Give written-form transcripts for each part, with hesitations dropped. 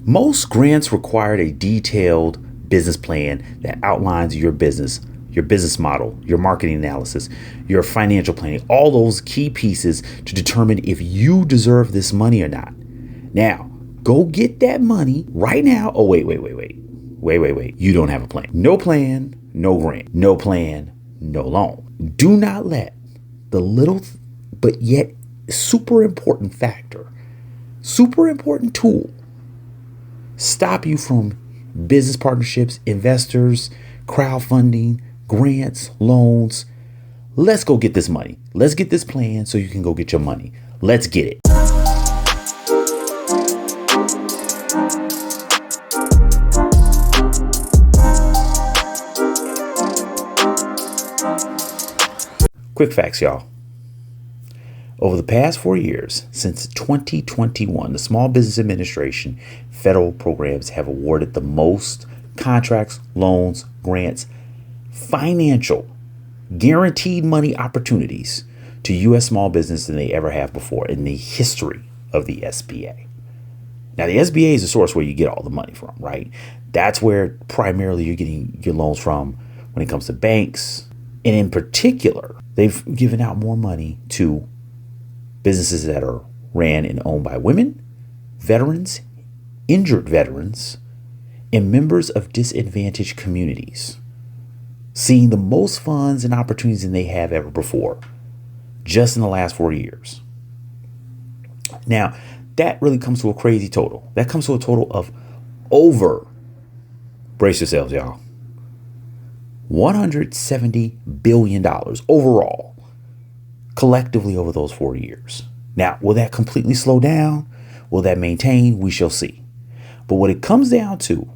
Most grants required a detailed business plan that outlines your business model, your marketing analysis, your financial planning, all those key pieces to determine if you deserve this money or not. Now, go get that money right now. Oh, wait. You don't have a plan. No plan, no grant. No plan, no loan. Do not let the little but yet super important factor, super important tool stop you from business partnerships, investors, crowdfunding, grants, loans. Let's go get this money. Let's get this plan so you can go get your money. Let's get it. Quick facts, y'all. Over the past 4 years, since 2021, the Small Business Administration federal programs have awarded the most contracts, loans, grants, financial, guaranteed money opportunities to U.S. small business than they ever have before in the history of the SBA. Now, the SBA is the source where you get all the money from, right? That's where primarily you're getting your loans from when it comes to banks. And in particular, they've given out more money to businesses that are ran and owned by women, veterans, injured veterans, and members of disadvantaged communities, seeing the most funds and opportunities than they have ever before, just in the last 4 years. Now, that really comes to a crazy total. That comes to a total of over, brace yourselves, y'all, $170 billion overall, collectively over those 4 years. Now, will that completely slow down? Will that maintain? We shall see. But what it comes down to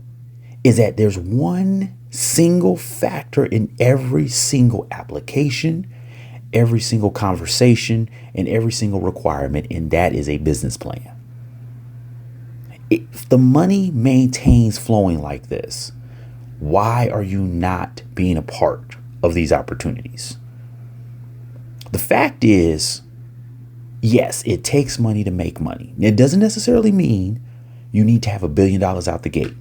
is that there's one single factor in every single application, every single conversation, and every single requirement, and that is a business plan. If the money maintains flowing like this, why are you not being a part of these opportunities? The fact is, yes, it takes money to make money. It doesn't necessarily mean you need to have $1 billion out the gate,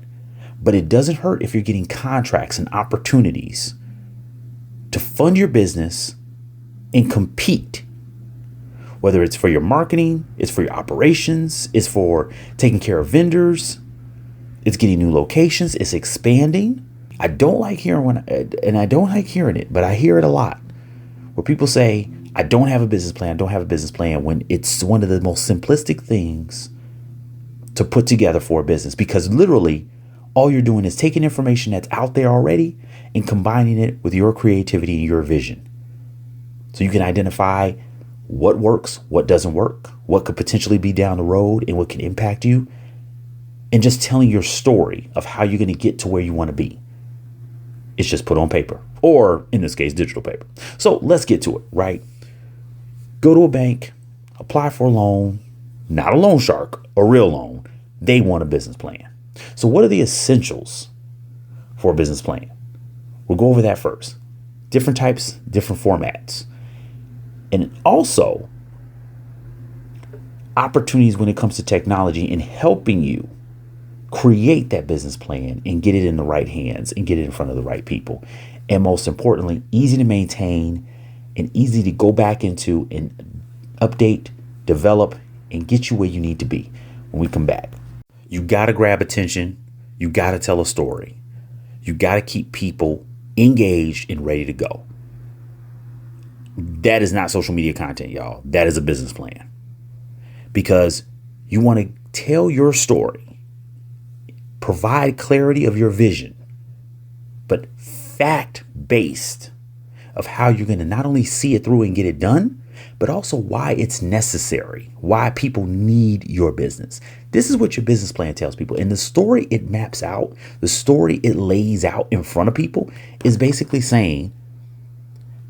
but it doesn't hurt if you're getting contracts and opportunities to fund your business and compete. Whether it's for your marketing, it's for your operations, it's for taking care of vendors, it's getting new locations, it's expanding. I don't like hearing it, but I hear it a lot where people say, I don't have a business plan, when it's one of the most simplistic things to put together for a business, because literally all you're doing is taking information that's out there already and combining it with your creativity and your vision. So you can identify what works, what doesn't work, what could potentially be down the road and what can impact you, and just telling your story of how you're going to get to where you want to be. It's just put on paper, or in this case, digital paper. So let's get to it, right? Go to a bank, apply for a loan, not a loan shark, a real loan. They want a business plan. So what are the essentials for a business plan? We'll go over that first. Different types, different formats. And also opportunities when it comes to technology in helping you create that business plan and get it in the right hands and get it in front of the right people. And most importantly, easy to maintain and easy to go back into and update, develop, and get you where you need to be when we come back. You got to grab attention. You got to tell a story. You got to keep people engaged and ready to go. That is not social media content, y'all. That is a business plan. Because you want to tell your story, provide clarity of your vision, but fact-based of how you're going to not only see it through and get it done, but also why it's necessary, why people need your business. This is what your business plan tells people. And the story it maps out, the story it lays out in front of people is basically saying,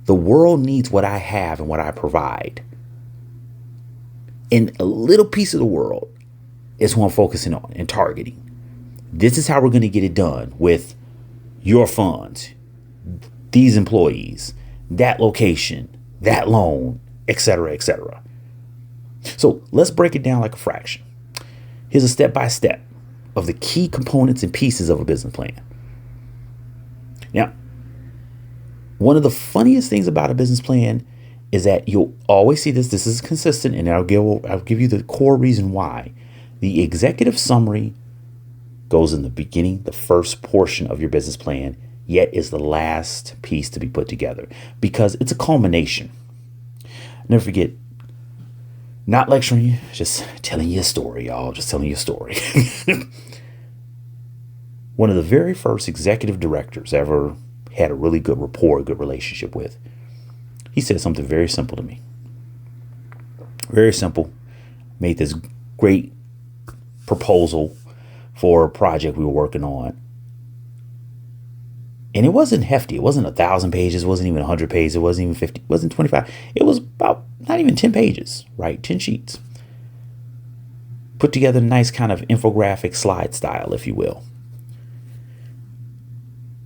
the world needs what I have and what I provide. And a little piece of the world is what I'm focusing on and targeting. This is how we're going to get it done with your funds, these employees, that location, that loan, etc., etc. So let's break it down like a fraction. Here's a step-by-step of the key components and pieces of a business plan. Now, one of the funniest things about a business plan is that you'll always see this. This is consistent, and I'll give you the core reason why. The executive summary goes in the beginning, the first portion of your business plan, yet is the last piece to be put together because it's a culmination. Never forget, not lecturing you, just telling you a story, y'all. Just telling you a story. One of the very first executive directors I ever had a really good rapport, a good relationship with, he said something very simple to me. Very simple. Made this great proposal for a project we were working on. And it wasn't hefty. It wasn't 1,000 pages. It wasn't even 100 pages. It wasn't even 50. It wasn't 25. It was about not even 10 pages, right? 10 sheets. Put together a nice kind of infographic slide style, if you will.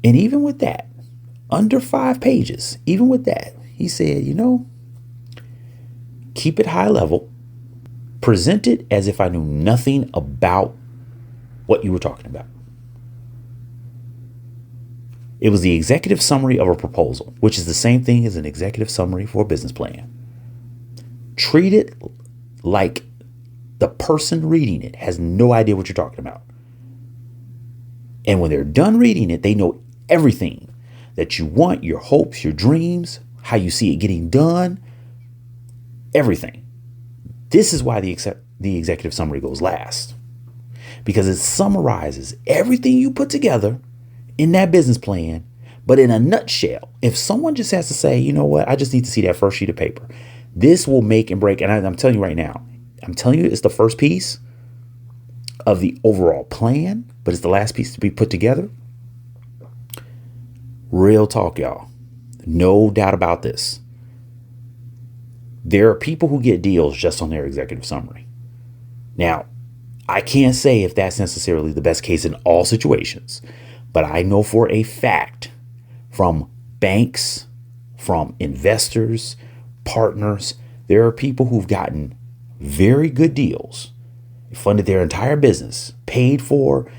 And even with that, under 5 pages, even with that, he said, keep it high level. Present it as if I knew nothing about what you were talking about. It was the executive summary of a proposal, which is the same thing as an executive summary for a business plan. Treat it like the person reading it has no idea what you're talking about. And when they're done reading it, they know everything that you want, your hopes, your dreams, how you see it getting done, everything. This is why the executive summary goes last, because it summarizes everything you put together in that business plan, but in a nutshell. If someone just has to say, you know what, I just need to see that first sheet of paper, this will make and break. And I'm telling you right now, it's the first piece of the overall plan, but it's the last piece to be put together. Real talk, y'all. No doubt about this. There are people who get deals just on their executive summary. Now, I can't say if that's necessarily the best case in all situations, but I know for a fact from banks, from investors, partners, there are people who've gotten very good deals, funded their entire business, paid for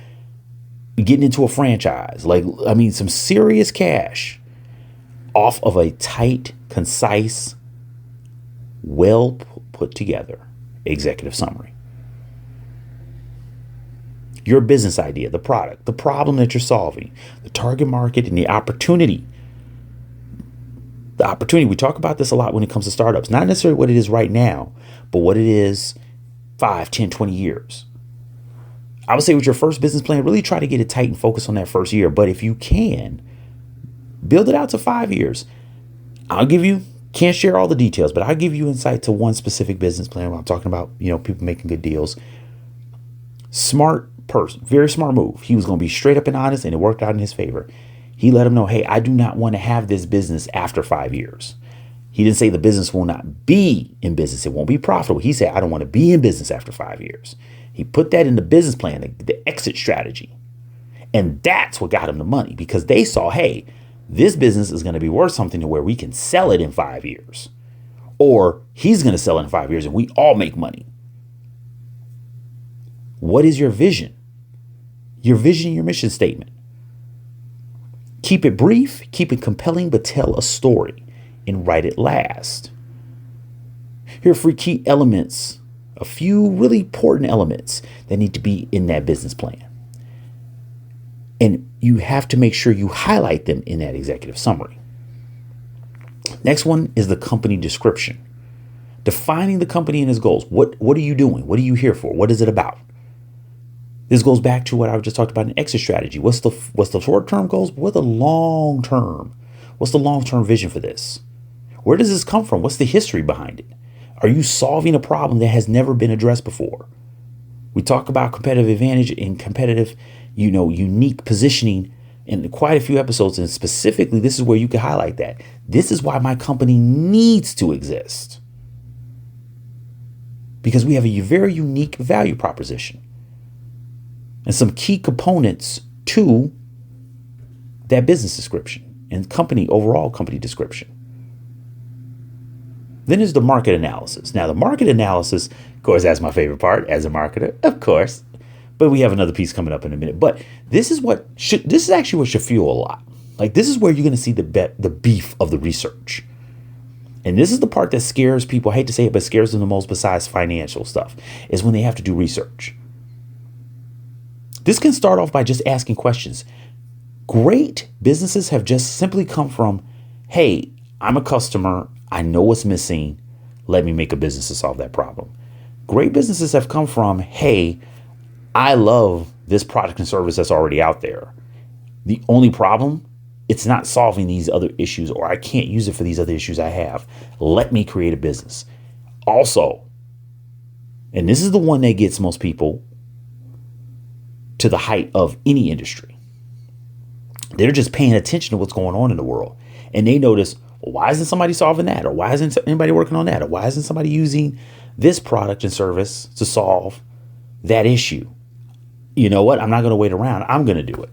getting into a franchise, some serious cash off of a tight, concise, well put together executive summary. Your business idea, the product, the problem that you're solving, the target market, and the opportunity. The opportunity, we talk about this a lot when it comes to startups. Not necessarily what it is right now, but what it is 5, 10, 20 years. I would say with your first business plan, really try to get it tight and focus on that first year. But if you can, build it out to 5 years. Can't share all the details, but I'll give you insight to one specific business plan when I'm talking about, people making good deals. Smart person, very smart move. He was going to be straight up and honest, and it worked out in his favor. He let him know, hey, I do not want to have this business after 5 years. He didn't say the business will not be in business. It won't be profitable. He said, I don't want to be in business after 5 years. He put that in the business plan, the exit strategy. And that's what got him the money, because they saw, hey, this business is going to be worth something to where we can sell it in 5 years. Or he's going to sell it in 5 years and we all make money. What is your vision? Your vision, your mission statement. Keep it brief, keep it compelling, but tell a story and write it last. Here are 3 key elements, a few really important elements that need to be in that business plan. And you have to make sure you highlight them in that executive summary. Next one is the company description. Defining the company and its goals. What are you doing? What are you here for? What is it about? This goes back to what I just talked about in exit strategy. What's the short-term goals? What are the long-term? What's the long-term vision for this? Where does this come from? What's the history behind it? Are you solving a problem that has never been addressed before? We talk about competitive advantage and competitive, unique positioning in quite a few episodes. And specifically, this is where you can highlight that. This is why my company needs to exist. Because we have a very unique value proposition and some key components to that business description and overall company description. Then there's the market analysis. Now, the market analysis, of course, that's my favorite part as a marketer, of course. But we have another piece coming up in a minute. But this is actually what should fuel a lot. Like, this is where you're going to see the beef of the research. And this is the part that scares people. I hate to say it, but scares them the most besides financial stuff, is when they have to do research. This can start off by just asking questions. Great businesses have just simply come from, hey, I'm a customer. I know what's missing. Let me make a business to solve that problem. Great businesses have come from, hey, I love this product and service that's already out there. The only problem, it's not solving these other issues, or I can't use it for these other issues I have. Let me create a business. Also, and this is the one that gets most people to the height of any industry. They're just paying attention to what's going on in the world. And they notice, well, why isn't somebody solving that? Or why isn't anybody working on that? Or why isn't somebody using this product and service to solve that issue? You know what? I'm not going to wait around. I'm going to do it.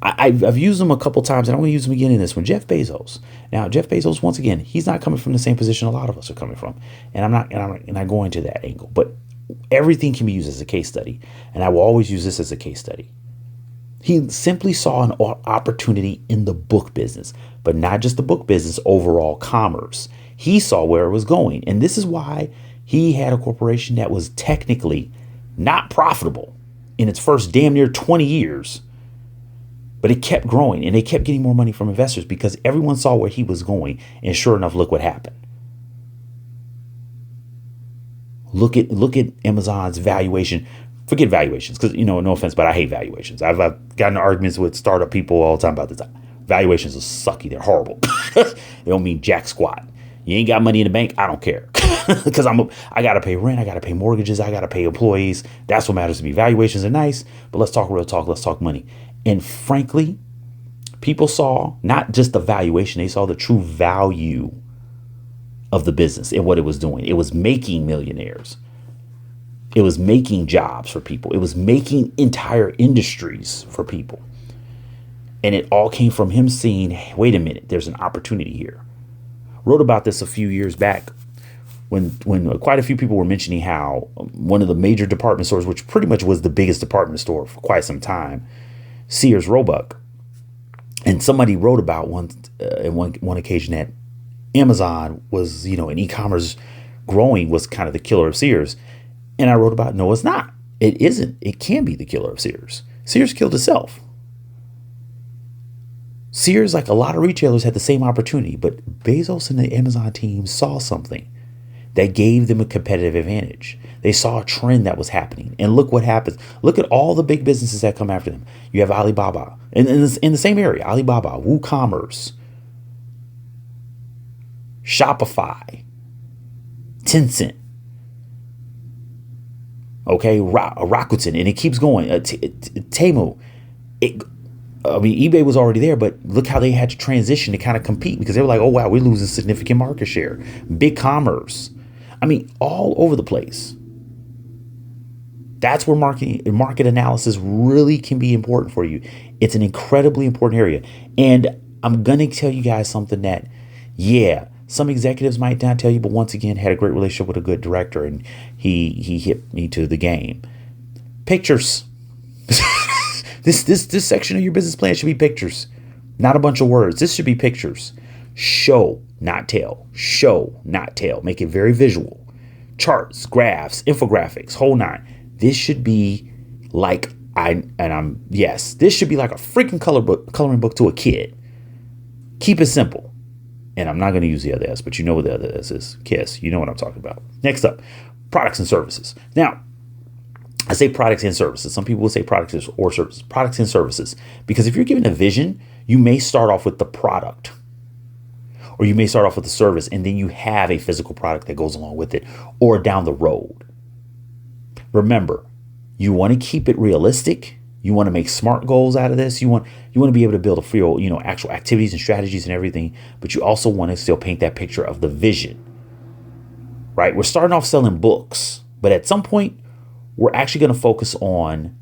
I've used them a couple times, and I'm going to use them again in this one. Jeff Bezos. Now, Jeff Bezos, once again, he's not coming from the same position a lot of us are coming from, and I'm not going to that angle. But everything can be used as a case study, and I will always use this as a case study. He simply saw an opportunity in the book business, but not just the book business, overall commerce. He saw where it was going, and this is why he had a corporation that was technically not profitable in its first damn near 20 years. But it kept growing, and they kept getting more money from investors because everyone saw where he was going. And sure enough, look what happened. Look at Amazon's valuation. Forget valuations, because, no offense, but I hate valuations. I've gotten arguments with startup people all the time about this. Valuations are sucky. They're horrible. They don't mean jack squat. You ain't got money in the bank. I don't care, because I got to pay rent. I got to pay mortgages. I got to pay employees. That's what matters to me. Valuations are nice, but let's talk real talk. Let's talk money. And frankly, people saw not just the valuation, they saw the true value of the business and what it was doing. It was making millionaires. It was making jobs for people. It was making entire industries for people. And it all came from him seeing, hey, wait a minute, there's an opportunity here. Wrote about this a few years back when quite a few people were mentioning how one of the major department stores, which pretty much was the biggest department store for quite some time, Sears Roebuck, and somebody wrote about one occasion that Amazon was, in e-commerce growing was kind of the killer of Sears. And I wrote about, no, it's not. It isn't. It can be the killer of Sears. Sears killed itself. Sears, like a lot of retailers, had the same opportunity, but Bezos and the Amazon team saw something that gave them a competitive advantage. They saw a trend that was happening. And look what happens. Look at all the big businesses that come after them. You have Alibaba. In the same area, Alibaba, WooCommerce, Shopify, Tencent, okay, Rakuten, and it keeps going. Temu. eBay was already there, but look how they had to transition to kind of compete because they were like, oh, wow, we're losing significant market share. Big commerce. All over the place. That's where market analysis really can be important for you. It's an incredibly important area. And I'm going to tell you guys something that, some executives might not tell you, but once again, had a great relationship with a good director, and he hit me to the game. Pictures. This section of your business plan should be pictures, not a bunch of words. This should be pictures. Show, not tell. Show, not tell. Make it very visual. Charts, graphs, infographics, whole nine. This should be like this should be like a freaking coloring book to a kid. Keep it simple. And I'm not going to use the other S, but you know what the other S is. KISS. You know what I'm talking about. Next up, products and services. Now, I say products and services. Some people will say products or services. Products and services. Because if you're given a vision, you may start off with the product. Or you may start off with the service, and then you have a physical product that goes along with it, or down the road. Remember, you want to keep it realistic. You want to make smart goals out of this. You want to be able to build a feel, actual activities and strategies and everything. But you also want to still paint that picture of the vision, right? We're starting off selling books, but at some point, we're actually going to focus on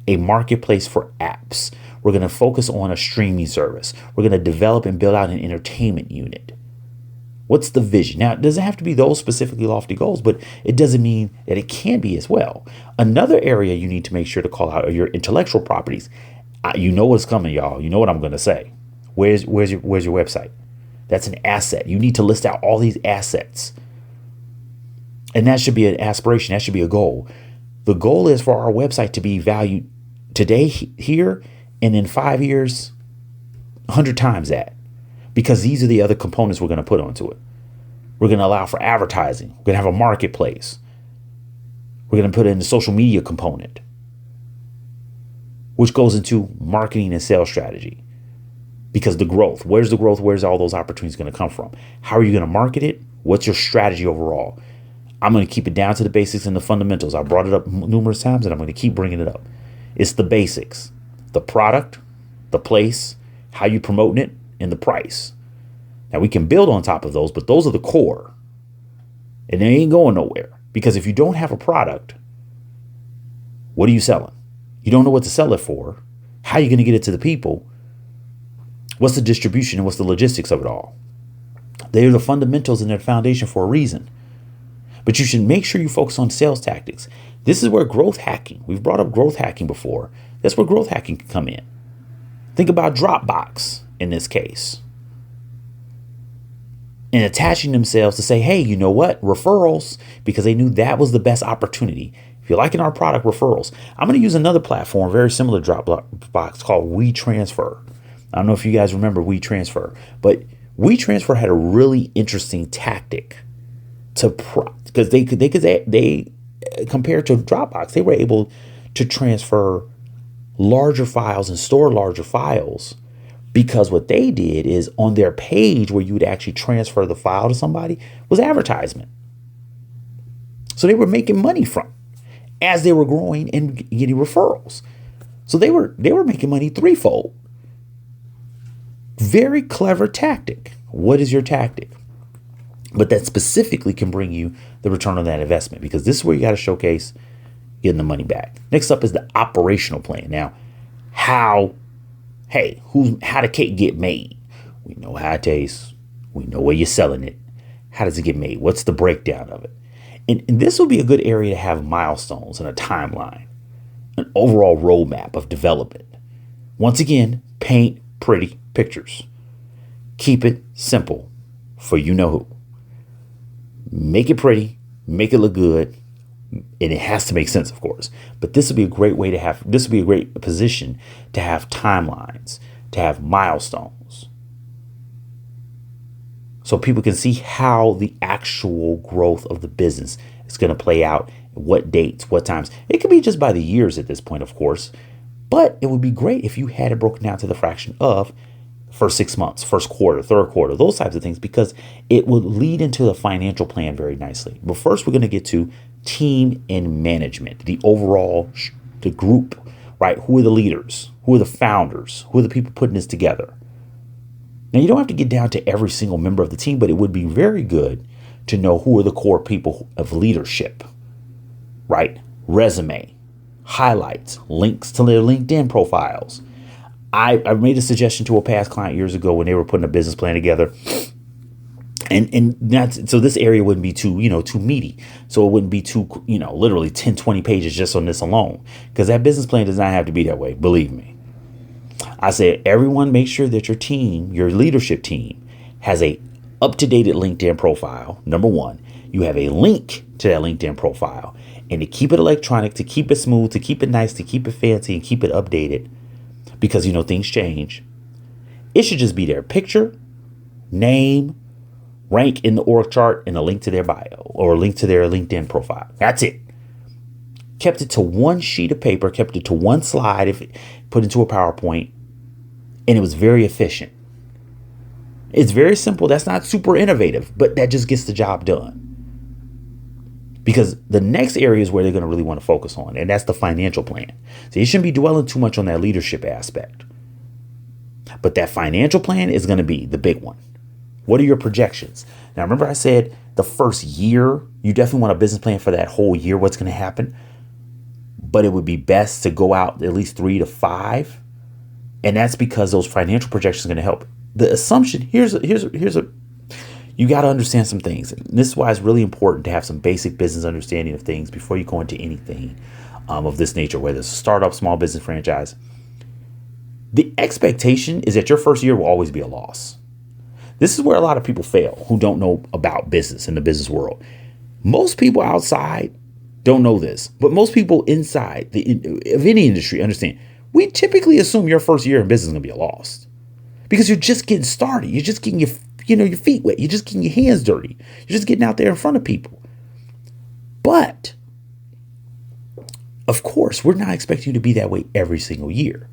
a marketplace for apps. We're going to focus on a streaming service. We're going to develop and build out an entertainment unit. What's the vision? Now, it doesn't have to be those specifically lofty goals, but it doesn't mean that it can be as well. Another area you need to make sure to call out are your intellectual properties. You know what's coming, y'all. You know what I'm going to say. Where's your website? That's an asset. You need to list out all these assets. And that should be an aspiration. That should be a goal. The goal is for our website to be valued today here and in 5 years, 100 times that. Because these are the other components we're going to put onto it. We're going to allow for advertising. We're going to have a marketplace. We're going to put in the social media component, which goes into marketing and sales strategy. Because the growth, where's the growth? Where's all those opportunities going to come from? How are you going to market it? What's your strategy overall? I'm going to keep it down to the basics and the fundamentals. I brought it up numerous times and I'm going to keep bringing it up. It's the basics, the product, the place, how you promoting it, and the price. Now we can build on top of those, but those are the core. And they ain't going nowhere. Because if you don't have a product, what are you selling? You don't know what to sell it for. How are you going to get it to the people? What's the distribution and what's the logistics of it all? They are the fundamentals and their foundation for a reason. But you should make sure you focus on sales tactics. This is where growth hacking, we've brought up growth hacking before. That's where growth hacking can come in. Think about Dropbox in this case. And attaching themselves to say, hey, you know what? Referrals, because they knew that was the best opportunity. If you're liking our product, referrals. I'm going to use another platform very similar to Dropbox called WeTransfer. I don't know if you guys remember WeTransfer, but WeTransfer had a really interesting tactic because they compared to Dropbox, they were able to transfer larger files and store larger files. Because what they did is on their page where you would actually transfer the file to somebody was advertisement. So they were making money from as they were growing and getting referrals. So they were making money threefold. Very clever tactic. What is your tactic? But that specifically can bring you the return on that investment, because this is where you got to showcase getting the money back. Next up is the operational plan. Now, how the cake get made? We know how it tastes. We know where you're selling it. How does it get made? What's the breakdown of it? And this will be a good area to have milestones and a timeline, an overall roadmap of development. Once again, paint pretty pictures. Keep it simple for you know who. Make it pretty, make it look good, and it has to make sense, of course. But this would be a great way to have, this would be a great position to have timelines, to have milestones. So people can see how the actual growth of the business is going to play out, what dates, what times. It could be just by the years at this point, of course. But it would be great if you had it broken down to the fraction of first 6 months, first quarter, third quarter, those types of things, because it would lead into the financial plan very nicely. But first, we're going to get to team and management, the overall, the group, right? Who are the leaders? Who are the founders? Who are the people putting this together? Now, you don't have to get down to every single member of the team, but it would be very good to know who are the core people of leadership, right? Resume, highlights, links to their LinkedIn profiles. I made a suggestion to a past client years ago when they were putting a business plan together. And that's, so this area wouldn't be too meaty. So it wouldn't be too, literally 10, 20 pages just on this alone, because that business plan does not have to be that way. Believe me. I said, everyone make sure that your team, your leadership team, has a up-to-date LinkedIn profile. Number one, you have a link to that LinkedIn profile, and to keep it electronic, to keep it smooth, to keep it nice, to keep it fancy, and keep it updated, because things change. It should just be their picture, name, rank in the org chart, and a link to their bio or a link to their LinkedIn profile. That's it. Kept it to one sheet of paper, kept it to one slide, if put into a PowerPoint, and it was very efficient. It's very simple. That's not super innovative, but that just gets the job done. Because the next area is where they're going to really want to focus on, and that's the financial plan. So you shouldn't be dwelling too much on that leadership aspect. But that financial plan is going to be the big one. What are your projections? Now, remember I said the first year, you definitely want a business plan for that whole year, what's going to happen. But it would be best to go out at least 3 to 5. And that's because those financial projections are going to help. The assumption, here's a You got to understand some things. And this is why it's really important to have some basic business understanding of things before you go into anything of this nature, whether it's a startup, small business, franchise. The expectation is that your first year will always be a loss. This is where a lot of people fail who don't know about business in the business world. Most people outside don't know this, but most people inside of any industry understand. We typically assume your first year in business is going to be a loss because you're just getting started. You're just getting your feet wet. You're just getting your hands dirty. You're just getting out there in front of people. But of course, we're not expecting you to be that way every single year.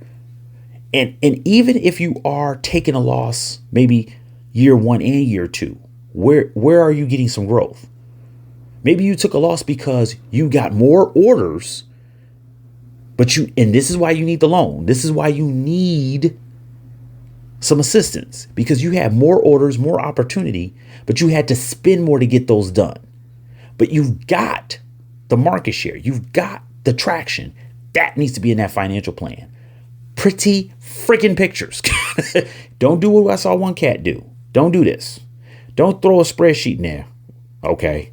And even if you are taking a loss, maybe year 1 and year 2, where are you getting some growth? Maybe you took a loss because you got more orders, and this is why you need the loan. This is why you need some assistance, because you have more orders, more opportunity, but you had to spend more to get those done. But you've got the market share. You've got the traction. That needs to be in that financial plan. Pretty freaking pictures. Don't do what I saw one cat do. Don't do this. Don't throw a spreadsheet in there. Okay.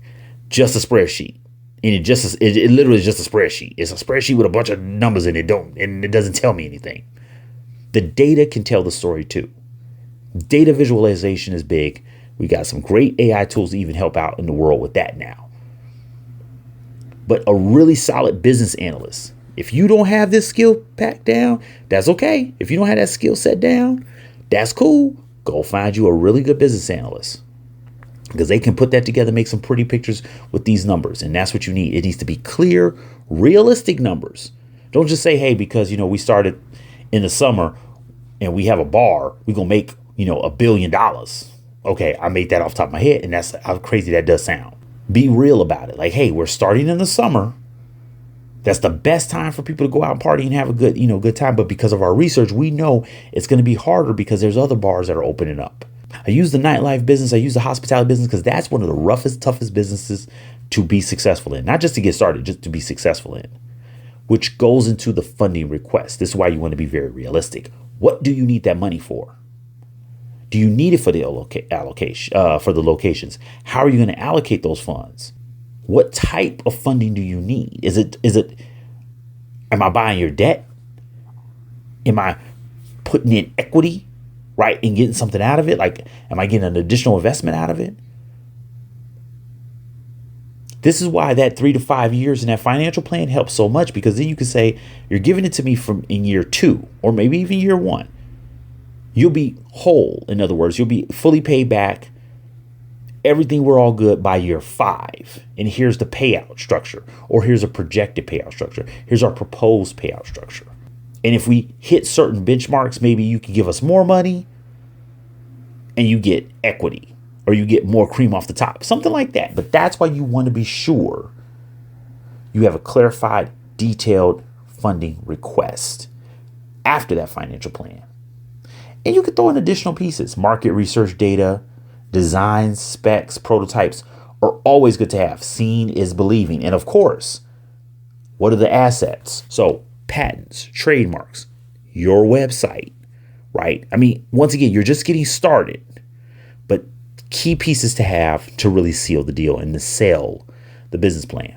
Just a spreadsheet. And it literally is just a spreadsheet. It's a spreadsheet with a bunch of numbers in it. And it doesn't tell me anything. The data can tell the story too. Data visualization is big. We got some great AI tools to even help out in the world with that now. But a really solid business analyst, if you don't have this skill packed down, that's okay. If you don't have that skill set down, that's cool. Go find you a really good business analyst, because they can put that together, make some pretty pictures with these numbers. And that's what you need. It needs to be clear, realistic numbers. Don't just say, hey, because, we started in the summer and we have a bar, we're going to make, $1 billion. Okay, I made that off the top of my head. And that's how crazy that does sound. Be real about it. Like, hey, we're starting in the summer. That's the best time for people to go out and party and have a good time. But because of our research, we know it's going to be harder because there's other bars that are opening up. I use the nightlife business. I use the hospitality business because that's one of the roughest, toughest businesses to be successful in. Not just to get started, just to be successful in, which goes into the funding request. This is why you want to be very realistic. What do you need that money for? Do you need it for the allocation, for the locations? How are you going to allocate those funds? What type of funding do you need? Is it, am I buying your debt? Am I putting in equity, right, and getting something out of it? Like, am I getting an additional investment out of it? This is why that 3 to 5 years in that financial plan helps so much, because then you can say, you're giving it to me from in year 2, or maybe even year 1. You'll be whole. In other words, you'll be fully paid back. Everything, we're all good by year 5. And here's the payout structure, or here's a projected payout structure. Here's our proposed payout structure. And if we hit certain benchmarks, maybe you can give us more money and you get equity, or you get more cream off the top, something like that. But that's why you want to be sure you have a clarified, detailed funding request after that financial plan. And you can throw in additional pieces. Market research data, designs, specs, prototypes are always good to have. Seeing is believing. And of course, what are the assets? So patents, trademarks, your website, right? I mean, once again, you're just getting started, but key pieces to have to really seal the deal and to sell the business plan.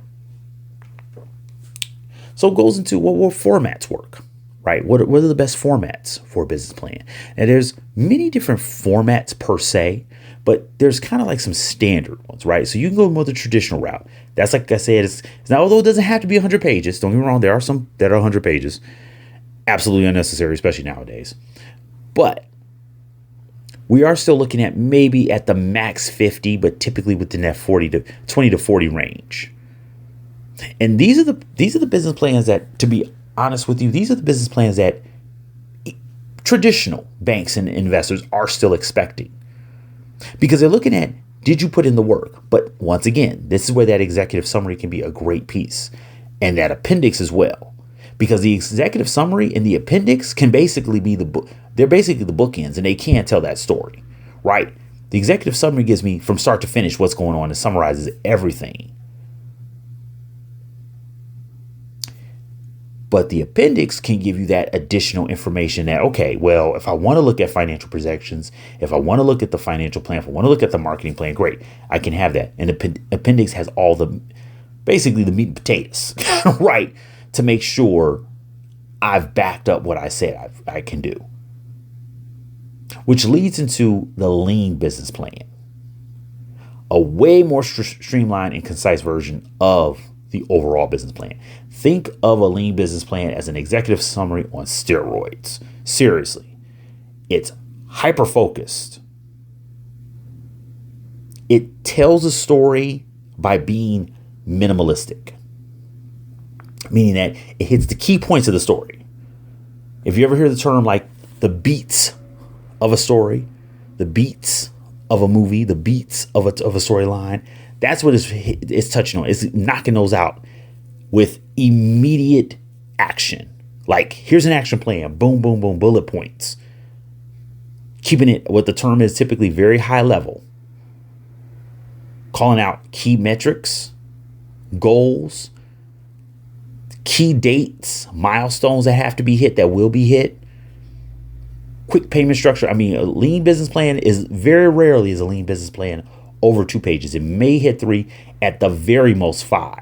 So it goes into what will formats work, right? What are the best formats for a business plan? And there's many different formats per se, but there's kind of like some standard ones, right? So you can go more the traditional route. That's, like I said, it's now, although it doesn't have to be 100 pages, don't get me wrong, there are some that are 100 pages. Absolutely unnecessary, especially nowadays. But we are still looking at maybe at the max 50, but typically within that 20 to 40 range. And these are the business plans that, to be honest with you, these are the business plans that traditional banks and investors are still expecting, because they're looking at, did you put in the work? But once again, this is where that executive summary can be a great piece, and that appendix as well, because the executive summary and the appendix can basically be they're basically the bookends, and they can't tell that story, right? The executive summary gives me from start to finish what's going on and summarizes everything. But the appendix can give you that additional information that, okay, well, if I want to look at financial projections, if I want to look at the financial plan, if I want to look at the marketing plan, great, I can have that. And the appendix has all basically the meat and potatoes, right, to make sure I've backed up what I said I can do. Which leads into the lean business plan, a way more streamlined and concise version of the overall business plan. Think of a lean business plan as an executive summary on steroids. Seriously, it's hyper focused. It tells a story by being minimalistic, meaning that it hits the key points of the story. If you ever hear the term like the beats of a story, the beats of a movie, the beats of a storyline, that's what it's touching on. It's knocking those out with immediate action. Like, here's an action plan, boom, boom, boom, bullet points. Keeping it what the term is typically very high level. Calling out key metrics, goals, key dates, milestones that have to be hit, that will be hit. Quick payment structure. I mean, a lean business plan is very rarely is a lean business plan over 2 pages. It may hit 3, at the very most 5.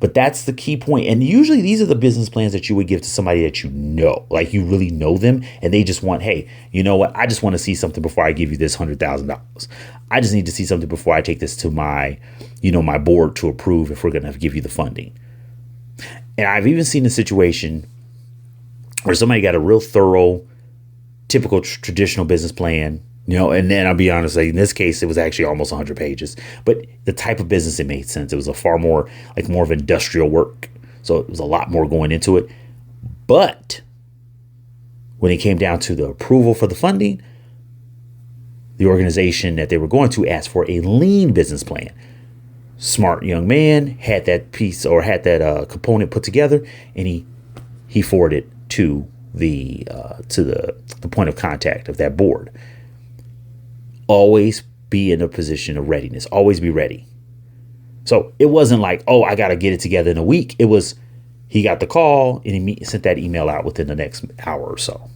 But that's the key point. And usually these are the business plans that you would give to somebody that you know, like you really know them, and they just want, hey, you know what? I just want to see something before I give you this $100,000. I just need to see something before I take this to my, my board to approve if we're going to give you the funding. And I've even seen a situation where somebody got a real thorough, typical traditional business plan, and then I'll be honest, like in this case, it was actually almost 100 pages, but the type of business, it made sense. It was a far more of industrial work. So it was a lot more going into it. But when it came down to the approval for the funding, the organization that they were going to asked for a lean business plan. Smart young man had that piece or had that component put together, and he forwarded to the point of contact of that board. Always be in a position of readiness. Always be ready. So it wasn't like, oh, I got to get it together in a week. It was, he got the call and he sent that email out within the next hour or so,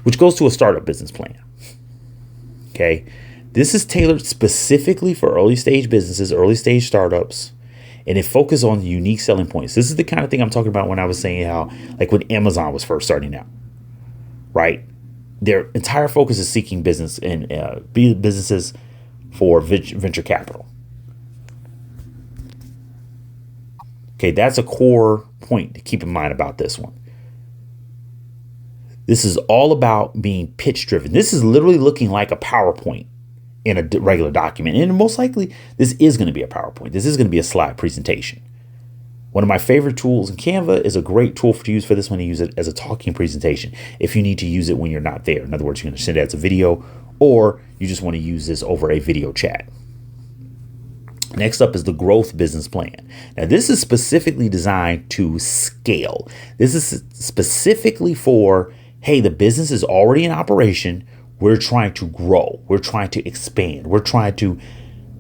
which goes to a startup business plan. Okay. This is tailored specifically for early stage businesses, early stage startups, and it focuses on unique selling points. This is the kind of thing I'm talking about when I was saying how, like when Amazon was first starting out, right? Their entire focus is seeking business and businesses for venture capital. Okay, that's a core point to keep in mind about this one. This is all about being pitch driven. This is literally looking like a PowerPoint in a regular document. And most likely, this is going to be a PowerPoint. This is going to be a slide presentation. One of my favorite tools in Canva is a great tool to use for this one, to use it as a talking presentation. If you need to use it when you're not there. In other words, you're going to send it as a video, or you just want to use this over a video chat. Next up is the growth business plan. Now, this is specifically designed to scale. This is specifically for, hey, the business is already in operation. We're trying to grow. We're trying to expand. We're trying to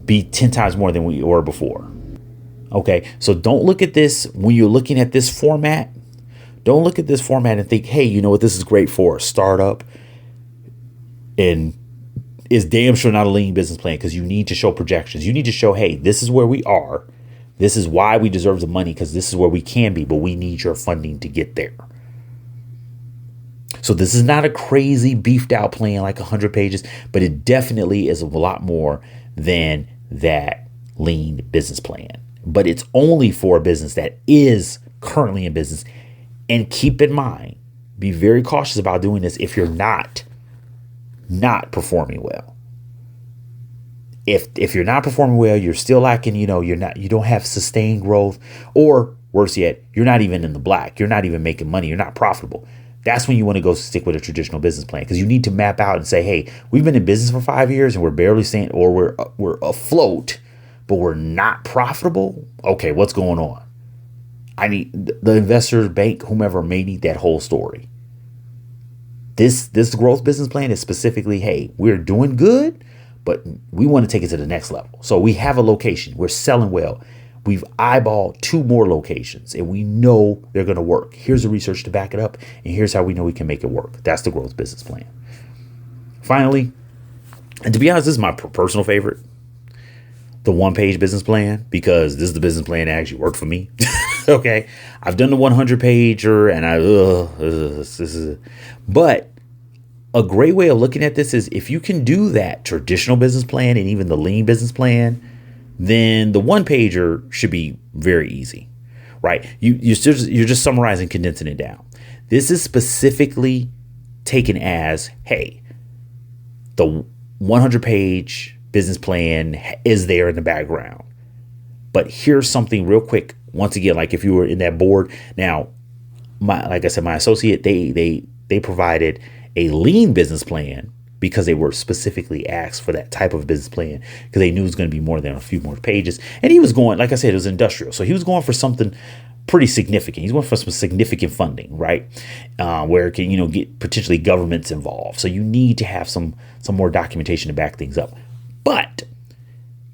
be 10 times more than we were before. Okay, so don't look at this when you're looking at this format. Don't look at this format and think, hey, you know what, this is great for a startup. And it's damn sure not a lean business plan, because you need to show projections. You need to show, hey, this is where we are. This is why we deserve the money, because this is where we can be, but we need your funding to get there. So this is not a crazy beefed out plan like 100 pages, but it definitely is a lot more than that lean business plan. But it's only for a business that is currently in business. And keep in mind, be very cautious about doing this if you're not performing well. If you're not performing well, you're still lacking, you don't have sustained growth, or worse yet, you're not even in the black. You're not even making money. You're not profitable. That's when you want to go stick with a traditional business plan, because you need to map out and say, hey, we've been in business for 5 years and we're barely staying, or we're afloat, but we're not profitable. Okay, what's going on? I need the investors, bank, whomever may need that whole story. This growth business plan is specifically, hey, we're doing good, but we want to take it to the next level. So we have a location. We're selling well. We've eyeballed 2 more locations and we know they're going to work. Here's the research to back it up. And here's how we know we can make it work. That's the growth business plan. Finally, and to be honest, this is my personal favorite, the 1-page business plan, because this is the business plan that actually worked for me. Okay. I've done the 100-pager and but a great way of looking at this is if you can do that traditional business plan and even the lean business plan, then the 1-pager should be very easy, right? You're just summarizing, condensing it down. This is specifically taken as, hey, the 100-page business plan is there in the background. But here's something real quick. Once again, like if you were in that board, now, like I said, my associate, they provided a lean business plan because they were specifically asked for that type of business plan because they knew it was going to be more than a few more pages. And he was going, like I said, it was industrial. So he was going for something pretty significant. He's going for some significant funding, right? Where it can, get potentially governments involved. So you need to have some more documentation to back things up. But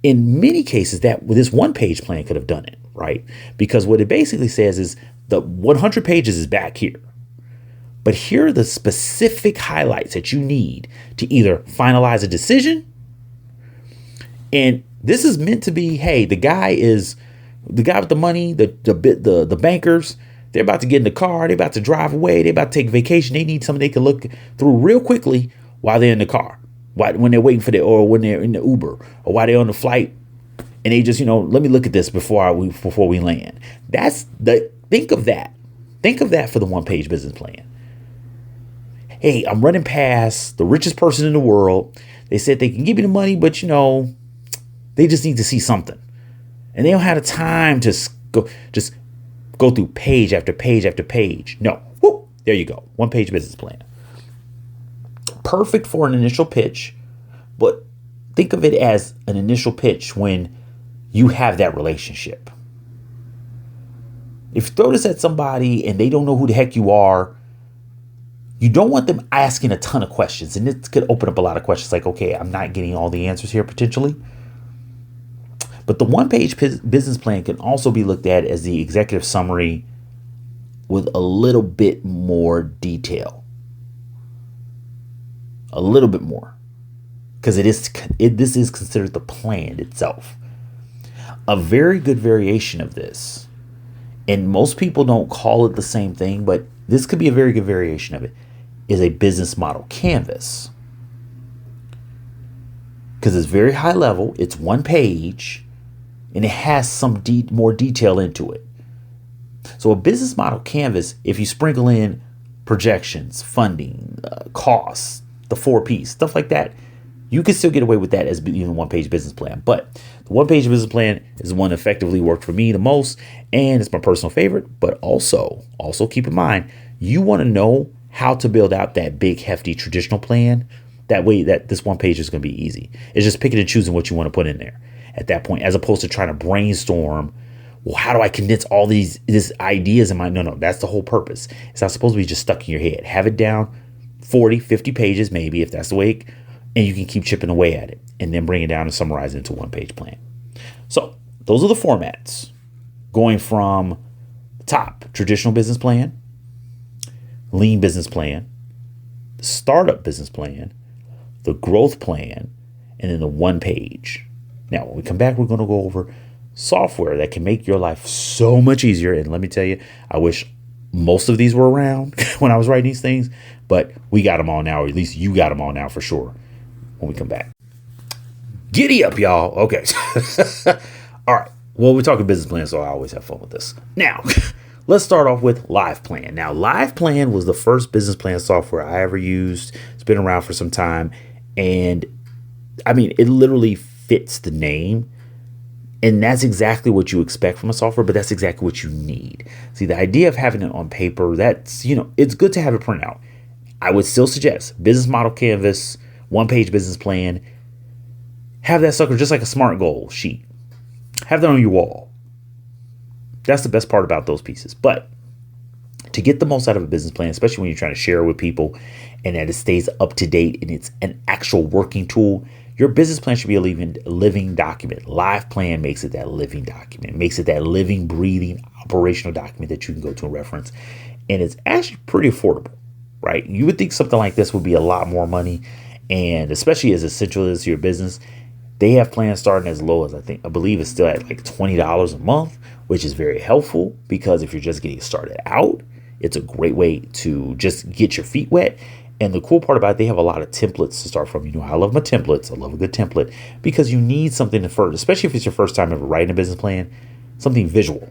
in many cases, this 1-page plan could have done it, right? Because what it basically says is the 100 pages is back here. But here are the specific highlights that you need to either finalize a decision. And this is meant to be, hey, the guy with the money, the bankers, they're about to get in the car. They're about to drive away. They're about to take vacation. They need something they can look through real quickly while they're in the car, when they're waiting for or when they're in the Uber, or while they're on the flight. And they just, let me look at this before we land. Think of that. Think of that for the 1-page business plan. Hey, I'm running past the richest person in the world. They said they can give me the money, but they just need to see something. And they don't have the time to go through page after page after page. No. Whoop, there you go. 1-page business plan. Perfect for an initial pitch, but think of it as an initial pitch when you have that relationship. If you throw this at somebody and they don't know who the heck you are, you don't want them asking a ton of questions. And it could open up a lot of questions like, okay, I'm not getting all the answers here potentially. But the 1-page business plan can also be looked at as the executive summary with a little bit more detail. A little bit more. Because this is considered the plan itself. A very good variation of this, and most people don't call it the same thing, but this could be a very good variation of it, is a business model canvas. Because it's very high level, it's 1 page, and it has some more detail into it. So a business model canvas, if you sprinkle in projections, funding, costs, the 4Ps, stuff like that, you can still get away with that as even a 1-page business plan. But the 1-page business plan is the one that effectively worked for me the most, and it's my personal favorite. But also keep in mind, you want to know how to build out that big, hefty traditional plan. That way that this 1 page is going to be easy. It's just picking and choosing what you want to put in there at that point, as opposed to trying to brainstorm, well, how do I condense all these ideas in my, no, that's the whole purpose. It's not supposed to be just stuck in your head. Have it down 40, 50 pages, maybe, if that's the way, and you can keep chipping away at it and then bring it down and summarize it into a 1-page plan. So those are the formats going from the top: traditional business plan, lean business plan, the startup business plan, the growth plan, and then the 1 page. Now, when we come back, we're going to go over software that can make your life so much easier. And let me tell you, I wish most of these were around when I was writing these things, but we got them all now, or at least you got them all now for sure when we come back. Giddy up, y'all. Okay. All right. Well, we're talking business plan, so I always have fun with this. Now, let's start off with LivePlan. Now, LivePlan was the first business plan software I ever used. It's been around for some time. And I mean, it literally fits the name. And that's exactly what you expect from a software, but that's exactly what you need. See, the idea of having it on paper, that's, it's good to have it printed out. I would still suggest business model canvas, 1-page business plan. Have that sucker just like a SMART goal sheet. Have that on your wall. That's the best part about those pieces. But to get the most out of a business plan, especially when you're trying to share it with people and that it stays up to date and it's an actual working tool, Your business plan should be a living document. Life plan makes it that living document, makes it that living, breathing, operational document that you can go to and reference. And it's actually pretty affordable, right? You would think something like this would be a lot more money. And especially as essential as your business, they have plans starting as low as I believe it's still at like $20 a month, which is very helpful because if you're just getting started out, it's a great way to just get your feet wet. And the cool part about it, they have a lot of templates to start from. You know, I love my templates. I love a good template because you need something to first, especially if it's your first time ever writing a business plan, something visual,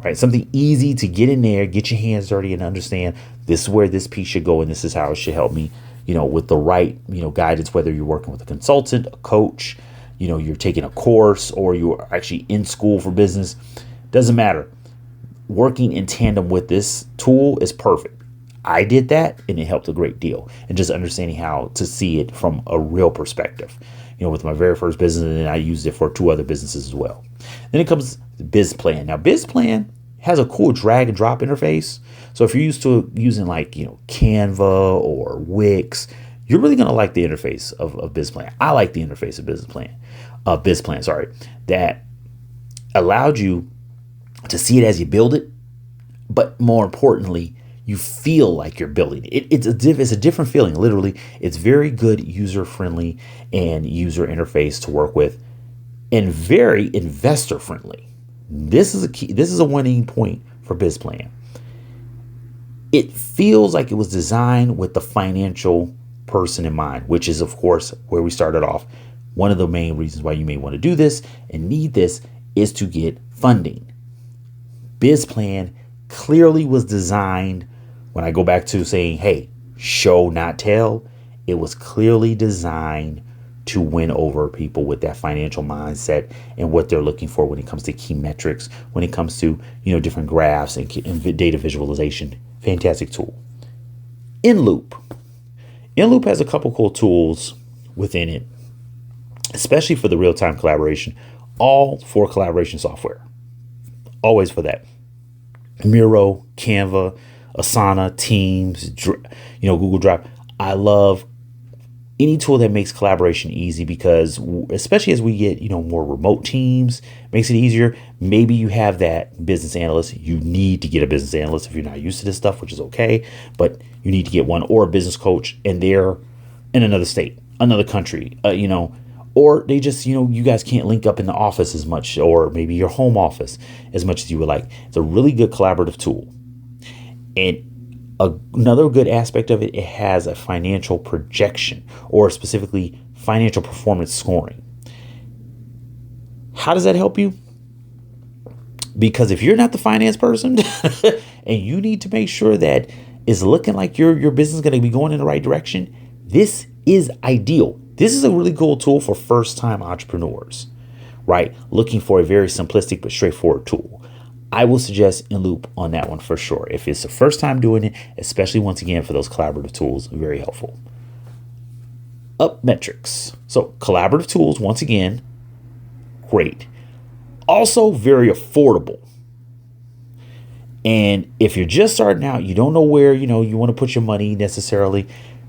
right? Something easy to get in there, get your hands dirty and understand this is where this piece should go. And this is how it should help me, with the right, guidance, whether you're working with a consultant, a coach, you're taking a course or you're actually in school for business. Doesn't matter. Working in tandem with this tool is perfect. I did that and it helped a great deal. And just understanding how to see it from a real perspective, with my very first business, and then I used it for 2 other businesses as well. Then it comes the Biz Plan. Now, Biz Plan has a cool drag and drop interface. So if you're used to using like, Canva or Wix, you're really going to like the interface of Biz Plan. I like the interface of Biz Plan, that allowed you to see it as you build it. But more importantly, you feel like you're building it. It's a different feeling. Literally, it's very good, user friendly and user interface to work with, and very investor friendly. This is a key. This is a winning point for BizPlan. It feels like it was designed with the financial person in mind, which is, of course, where we started off. One of the main reasons why you may want to do this and need this is to get funding. BizPlan clearly was designed, when I go back to saying, hey, show, not tell, it was clearly designed to win over people with that financial mindset and what they're looking for when it comes to key metrics, when it comes to, different graphs and data visualization. Fantastic tool. InLoop. InLoop has a couple cool tools within it, especially for the real-time collaboration, all for collaboration software. Always for that. Miro, Canva, Asana, Teams, Google Drive. I love any tool that makes collaboration easy because especially as we get, more remote teams, makes it easier. Maybe you have that business analyst. You need to get a business analyst if you're not used to this stuff, which is okay, but you need to get one, or a business coach, and they're in another state, another country, or they just, you guys can't link up in the office as much, or maybe your home office as much as you would like. It's a really good collaborative tool. And another good aspect of it, it has a financial projection, or specifically financial performance scoring. How does that help you? Because if you're not the finance person and you need to make sure that it's looking like your business is going to be going in the right direction, this is ideal. This is a really cool tool for first-time entrepreneurs, right? Looking for a very simplistic but straightforward tool. I will suggest InLoop on that one for sure. If it's the first time doing it, especially once again for those collaborative tools, very helpful. Up metrics. So collaborative tools, once again, great. Also very affordable. And if you're just starting out, you don't know where, you want to put your money necessarily,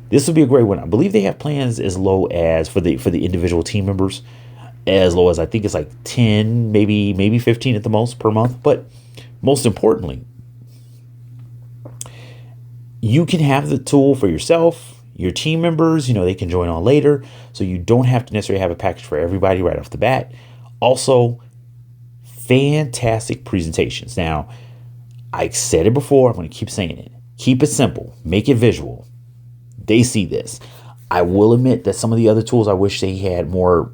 this would be a great one. I believe they have plans as low as for the individual team members, as low as I think it's like 10, maybe 15 at the most per month. But most importantly, you can have the tool for yourself, your team members, they can join on later. So you don't have to necessarily have a package for everybody right off the bat. Also, fantastic presentations. Now, I said it before, I'm going to keep saying it. Keep it simple, make it visual. They see this. I will admit that some of the other tools, I wish they had more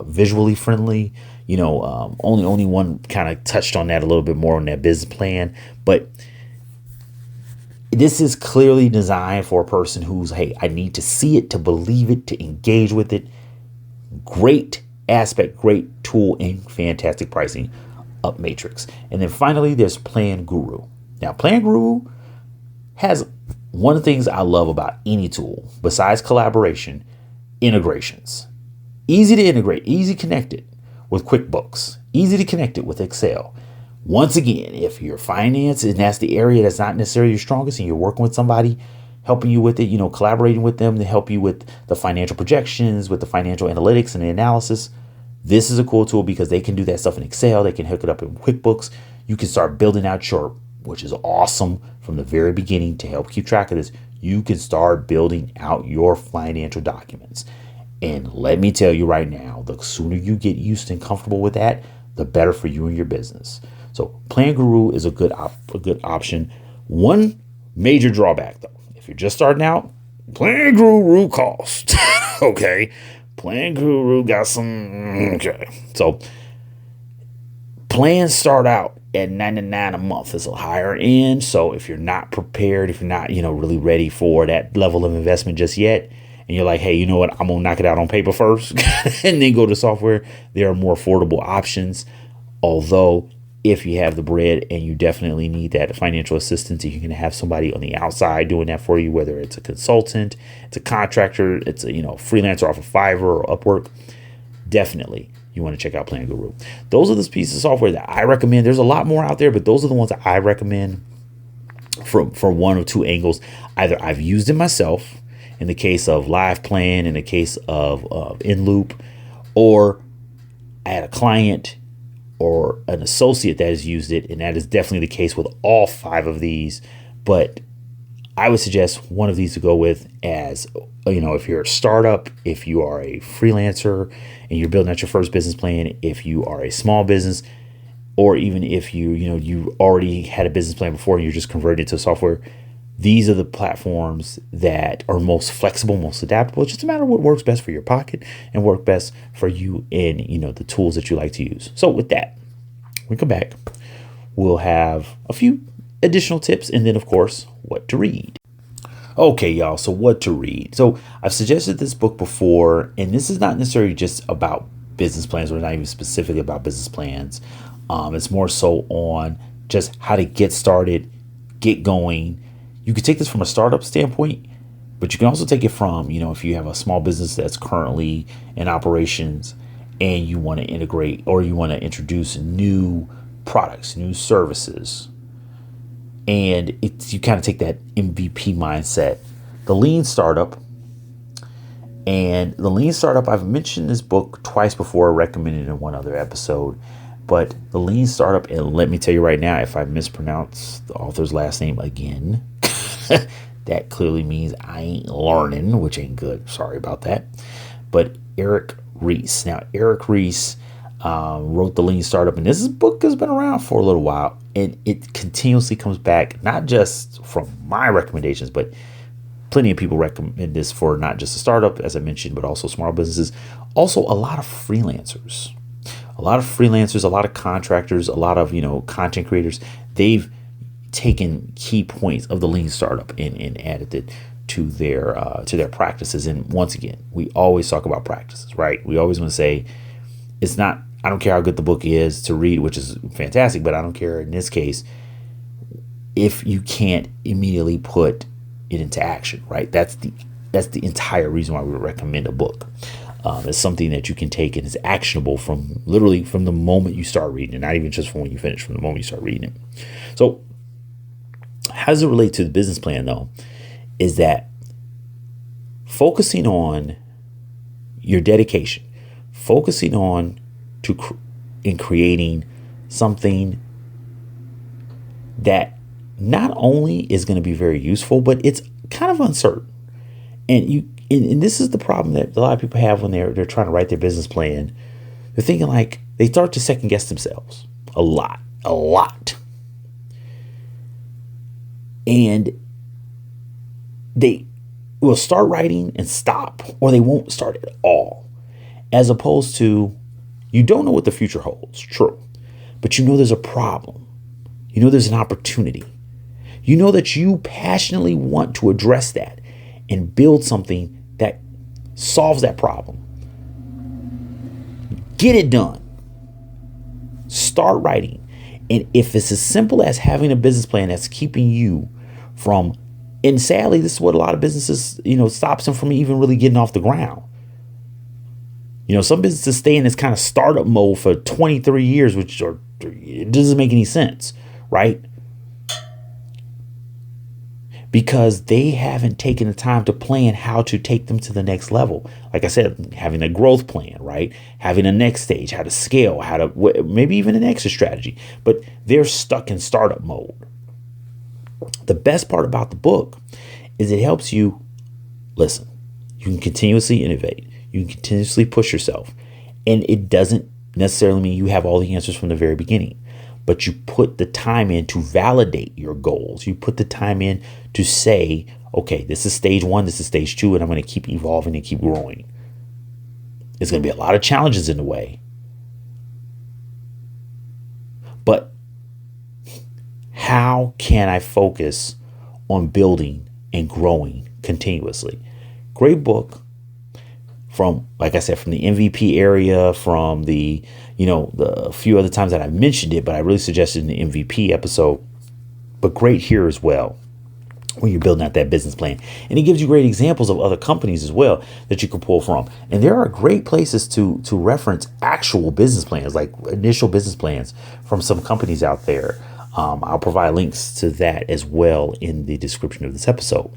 visually friendly. Only one kind of touched on that a little bit more on that business plan. But this is clearly designed for a person who's, hey, I need to see it, to believe it, to engage with it. Great aspect, great tool, and fantastic pricing. Up Matrix. And then finally, there's Plan Guru. Now, Plan Guru has one of the things I love about any tool, besides collaboration, integrations. Easy to integrate, easy to connect it with QuickBooks, easy to connect it with Excel. Once again, if your finance and that's the area that's not necessarily your strongest and you're working with somebody, helping you with it, collaborating with them to help you with the financial projections, with the financial analytics and the analysis. This is a cool tool because they can do that stuff in Excel. They can hook it up in QuickBooks. You can start building out which is awesome from the very beginning to help keep track of this. You can start building out your financial documents. And let me tell you right now, the sooner you get used and comfortable with that, the better for you and your business. So Plan Guru is a good option. One major drawback though, if you're just starting out, Plan Guru costs. Okay. Plan Guru got some. Okay. So plans start out at $99 a month. It's a higher end. So if you're not prepared, if you're not, really ready for that level of investment just yet, and you're like, hey, you know what? I'm going to knock it out on paper first and then go to software. There are more affordable options. Although if you have the bread and you definitely need that financial assistance, you can have somebody on the outside doing that for you, whether it's a consultant, it's a contractor, it's a, freelancer off of Fiverr or Upwork. Definitely you want to check out Plan Guru. Those are the pieces of software that I recommend. There's a lot more out there, but those are the ones that I recommend from one or two angles. Either I've used it myself in the case of Live Plan, in the case of InLoop, or I had a client or an associate that has used it, and that is definitely the case with all 5 of these. But I would suggest one of these to go with as, if you're a startup, if you are a freelancer and you're building out your first business plan, if you are a small business, or even if you already had a business plan before and you're just converting it to software. These are the platforms that are most flexible, most adaptable. It's just a matter of what works best for your pocket and work best for you and, the tools that you like to use. So with that, when we come back, we'll have a few additional tips and then, of course, what to read. Okay, y'all. So what to read. So I've suggested this book before, and this is not necessarily just about business plans. We're not even specifically about business plans. It's more so on just how to get started, get going. You could take this from a startup standpoint, but you can also take it from, if you have a small business that's currently in operations and you want to integrate or you want to introduce new products, new services. And you kind of take that MVP mindset. The Lean Startup. And the Lean Startup, I've mentioned this book twice before, recommended in one other episode. But the Lean Startup, and let me tell you right now, if I mispronounce the author's last name again, that clearly means I ain't learning, which ain't good. Sorry about that. But Ries. Now, Ries wrote The Lean Startup, and this book has been around for a little while, and it continuously comes back, not just from my recommendations, but plenty of people recommend this for not just a startup, as I mentioned, but also small businesses. Also, a lot of freelancers. A lot of contractors, a lot of, content creators. They've taken key points of the Lean Startup and added it to their practices. And once again, we always talk about practices, right? We always want to say I don't care how good the book is to read, which is fantastic, but I don't care in this case if you can't immediately put it into action, right? That's the entire reason why we recommend a book. It's something that you can take and is actionable from the moment you start reading it, not even just from when you finish, from the moment you start reading it. So how does it relate to the business plan though? Is that focusing on your dedication, focusing on in creating something that not only is going to be very useful, but it's kind of uncertain. And this is the problem that a lot of people have when they're trying to write their business plan. They're thinking like they start to second guess themselves a lot. And they will start writing and stop, or they won't start at all. As opposed to, you don't know what the future holds, true, but there's a problem. There's an opportunity. That you passionately want to address that and build something that solves that problem. Get it done. Start writing. And if it's as simple as having a business plan that's keeping you from, and sadly, this is what a lot of businesses, stops them from even really getting off the ground. Some businesses stay in this kind of startup mode for 23 years, it doesn't make any sense, right? because they haven't taken the time to plan how to take them to the next level. Like I said, having a growth plan, right? Having a next stage, how to scale, how to maybe even an exit strategy, but they're stuck in startup mode. The best part about the book is it helps you listen. You can continuously innovate. You can continuously push yourself. And it doesn't necessarily mean you have all the answers from the very beginning, but you put the time in to validate your goals. You put the time in to say, okay, this is stage 1, this is stage 2, and I'm going to keep evolving and keep growing. There's going to be a lot of challenges in the way. But how can I focus on building and growing continuously? Great book from, like I said, from the MVP area, from the few other times that I mentioned it, but I really suggested in the MVP episode, but great here as well when you're building out that business plan. And it gives you great examples of other companies as well that you can pull from. And there are great places to reference actual business plans, like initial business plans from some companies out there. I'll provide links to that as well in the description of this episode.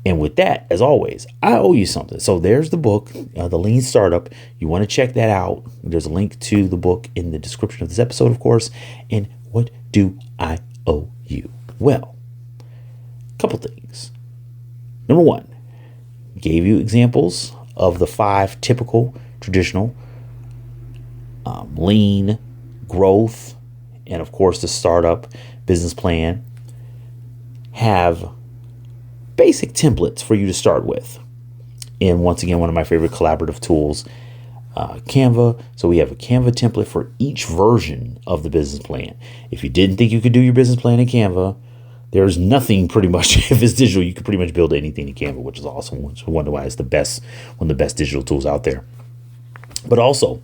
And with that, as always, I owe you something. So there's the book, The Lean Startup. You want to check that out. There's a link to the book in the description of this episode, of course. And what do I owe you? Well, a couple things. Number one, gave you examples of the 5 typical traditional lean growth, and of course the startup business plan have basic templates for you to start with. And once again, one of my favorite collaborative tools, Canva. So we have a Canva template for each version of the business plan. If you didn't think you could do your business plan in Canva, there's nothing pretty much. If it's digital, you can pretty much build anything in Canva, which is awesome. Which I wonder why it's one of the best digital tools out there. But also,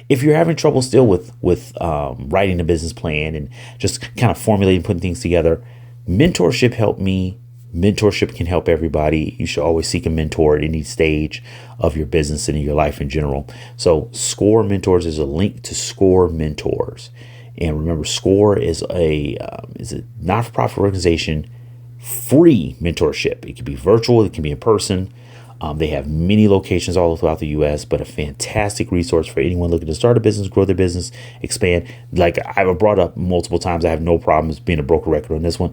if you're having trouble still with writing a business plan and just kind of formulating, putting things together, mentorship helped me. Mentorship can help everybody. You should always seek a mentor at any stage of your business and in your life in general. So SCORE Mentors is a link to SCORE Mentors. And remember, SCORE is a not-for-profit organization, free mentorship. It can be virtual, it can be in person. They have many locations all throughout the U.S., but a fantastic resource for anyone looking to start a business, grow their business, expand. Like I've brought up multiple times, I have no problems being a broker record on this one.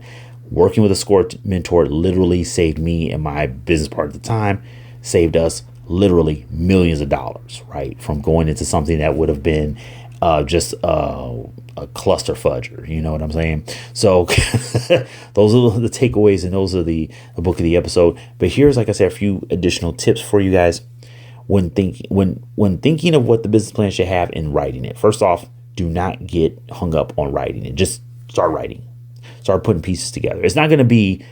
Working with a SCORE mentor literally saved me and my business partner at the time, saved us literally millions of dollars, right? From going into something that would have been just a cluster fudger, you know what I'm saying? So those are the takeaways, and those are the book of the episode. But here's, like I said, a few additional tips for you guys when thinking of what the business plan should have in writing it. First off, do not get hung up on writing it. Just start writing. Start putting pieces together. It's not going to be,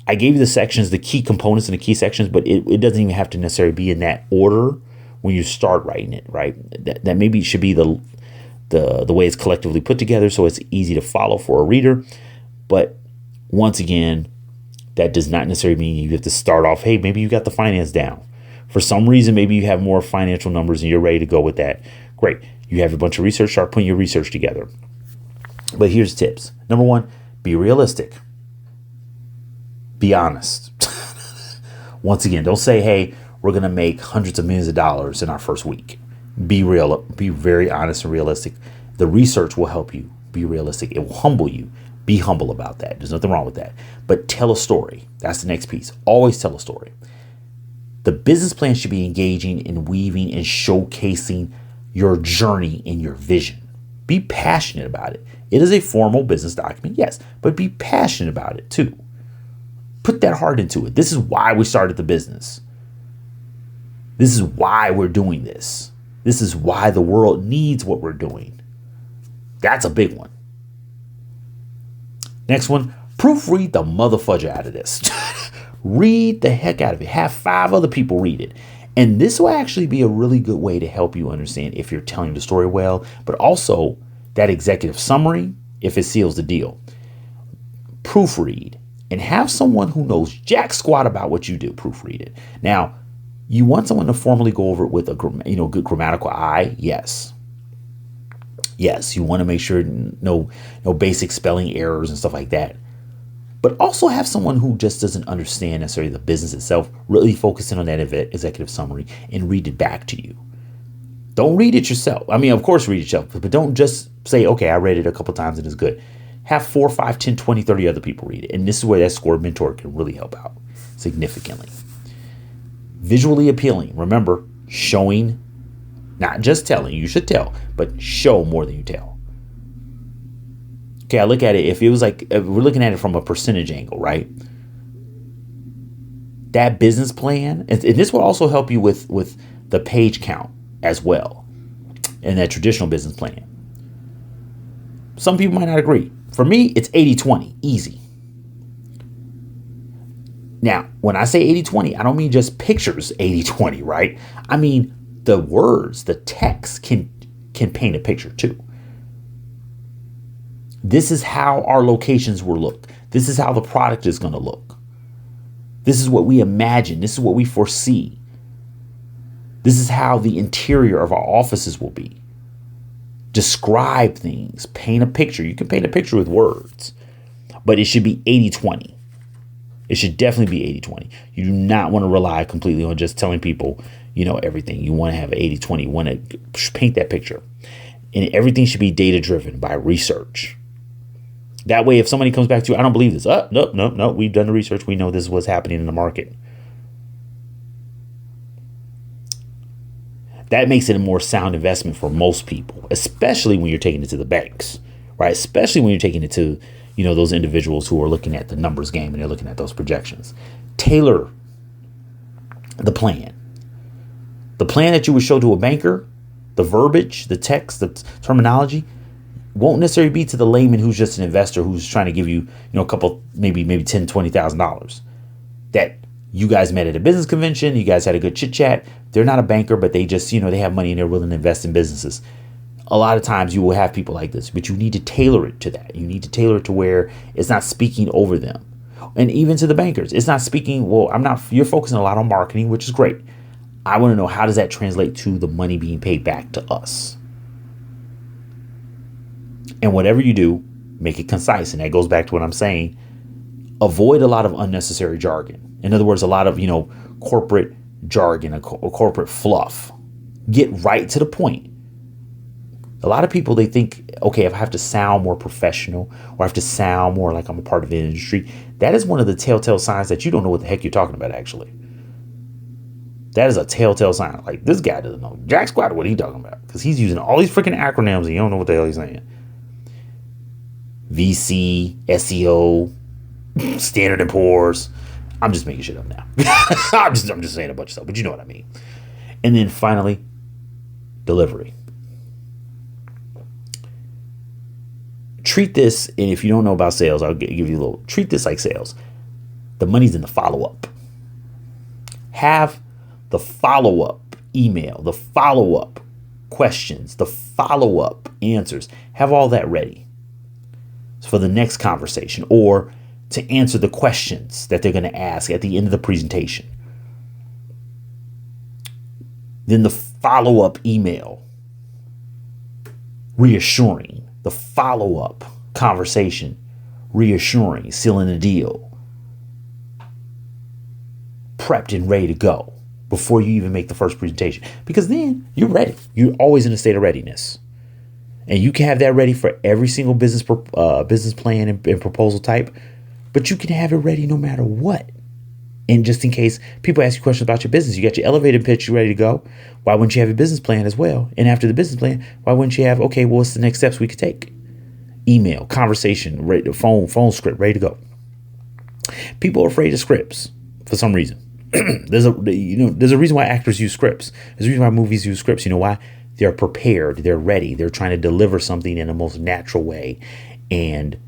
I gave you the sections, the key components and the key sections, but it doesn't even have to necessarily be in that order when you start writing it, right? That maybe should be the way it's collectively put together so it's easy to follow for a reader. But once again, that does not necessarily mean you have to start off, hey, maybe you got the finance down. For some reason, maybe you have more financial numbers and you're ready to go with that. Great. You have a bunch of research, start putting your research together. But here's tips. Number one, be realistic. Be honest. Once again, don't say, hey, we're going to make hundreds of millions of dollars in our first week. Be real. Be very honest and realistic. The research will help you. Be realistic. It will humble you. Be humble about that. There's nothing wrong with that. But tell a story. That's the next piece. Always tell a story. The business plan should be engaging and weaving and showcasing your journey and your vision. Be passionate about it. It is a formal business document, yes, but be passionate about it too. Put that heart into it. This is why we started the business. This is why we're doing this. This is why the world needs what we're doing. That's a big one. Next one, proofread the motherfudger out of this. Read the heck out of it. Have 5 other people read it. And this will actually be a really good way to help you understand if you're telling the story well, but also that executive summary, if it seals the deal. Proofread and have someone who knows jack squat about what you do proofread it. Now, you want someone to formally go over it with a good grammatical eye. Yes. Yes, you want to make sure no basic spelling errors and stuff like that. But also have someone who just doesn't understand necessarily the business itself, really focusing on that executive summary and read it back to you. Don't read it yourself. I mean, of course, read it yourself, but don't just say, okay, I read it a couple times and it's good. Have 4, 5, 10, 20, 30 other people read it. And this is where that score mentor can really help out significantly. Visually appealing. Remember, showing, not just telling. You should tell, but show more than you tell. Okay, I look at it. If it was like, if we're looking at it from a percentage angle, right? That business plan, and this will also help you with the page count as well in that traditional business plan. Some people might not agree. For me, it's 80-20, easy. Now, when I say 80-20, I don't mean just pictures 80-20, right? I mean the words, the text can paint a picture too. This is how our locations will look. This is how the product is going to look. This is what we imagine. This is what we foresee. This is how the interior of our offices will be. Describe things, paint a picture. You can paint a picture with words, but it should be 80-20. It should definitely be 80-20. You do not want to rely completely on just telling people, everything. You want to have 80-20. You want to paint that picture. And everything should be data driven by research. That way, if somebody comes back to you, I don't believe this. No. We've done the research. We know this is what's happening in the market. That makes it a more sound investment for most people, especially when you're taking it to the banks, right? Especially when you're taking it to, those individuals who are looking at the numbers game and they're looking at those projections. Tailor the plan. The plan that you would show to a banker, the verbiage, the text, the terminology, won't necessarily be to the layman who's just an investor who's trying to give you, a couple, maybe $10,000, $20,000. That you guys met at a business convention, you guys had a good chit chat. They're not a banker, but they just, they have money and they're willing to invest in businesses. A lot of times you will have people like this, but you need to tailor it to that. You need to tailor it to where it's not speaking over them. And even to the bankers, it's not speaking, you're focusing a lot on marketing, which is great. I want to know, how does that translate to the money being paid back to us? And whatever you do, make it concise. And that goes back to what I'm saying. Avoid a lot of unnecessary jargon. In other words, a lot of, corporate jargon, or corporate fluff. Get right to the point. A lot of people, they think, okay, if I have to sound more professional or I have to sound more like I'm a part of the industry, that is one of the telltale signs that you don't know what the heck you're talking about, actually. That is a telltale sign. Like, this guy doesn't know jack squat what he's talking about, because he's using all these freaking acronyms and you don't know what the hell he's saying. VC, SEO, Standard & Poor's. I'm just making shit up now. I'm just saying a bunch of stuff, but you know what I mean. And then finally, delivery. Treat this, and if you don't know about sales, I'll give you a little, treat this like sales. The money's in the follow-up. Have the follow-up email, the follow-up questions, the follow-up answers. Have all that ready for the next conversation, or to answer the questions that they're going to ask at the end of the presentation. Then the follow-up email, reassuring. The follow-up conversation, reassuring, sealing the deal. Prepped and ready to go before you even make the first presentation. Because then you're ready. You're always in a state of readiness. And you can have that ready for every single business plan and proposal type. But you can have it ready no matter what. And just in case people ask you questions about your business, you got your elevator pitch, you ready to go. Why wouldn't you have a business plan as well? And after the business plan, why wouldn't you have, okay, well, what's the next steps we could take? Email, conversation, phone script, ready to go. People are afraid of scripts for some reason. There's a reason why actors use scripts. There's a reason why movies use scripts. You know why? They're prepared. They're ready. They're trying to deliver something in the most natural way. And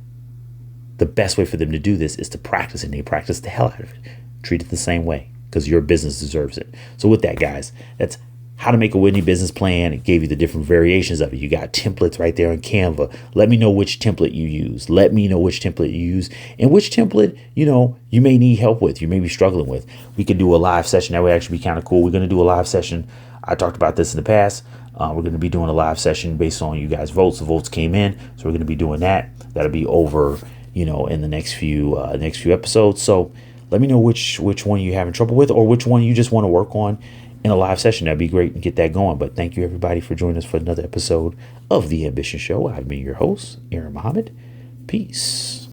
the best way for them to do this is to practice, and they practice the hell out of it. Treat it the same way, because your business deserves it. So with that, guys, that's how to make a winning business plan. It gave you the different variations of it. You got templates right there on Canva. Let me know which template you use. Let me know which template you use, and which template, you may need help with, you may be struggling with. We could do a live session. That would actually be kind of cool. We're going to do a live session. I talked about this in the past. We're going to be doing a live session based on you guys' votes. The votes came in, so we're going to be doing that. That'll be over, in the next few episodes. So let me know which one you're having trouble with, or which one you just want to work on in a live session. That'd be great and get that going. But thank you everybody for joining us for another episode of The Ambition Show. I've been your host, Aaron Muhammad. Peace.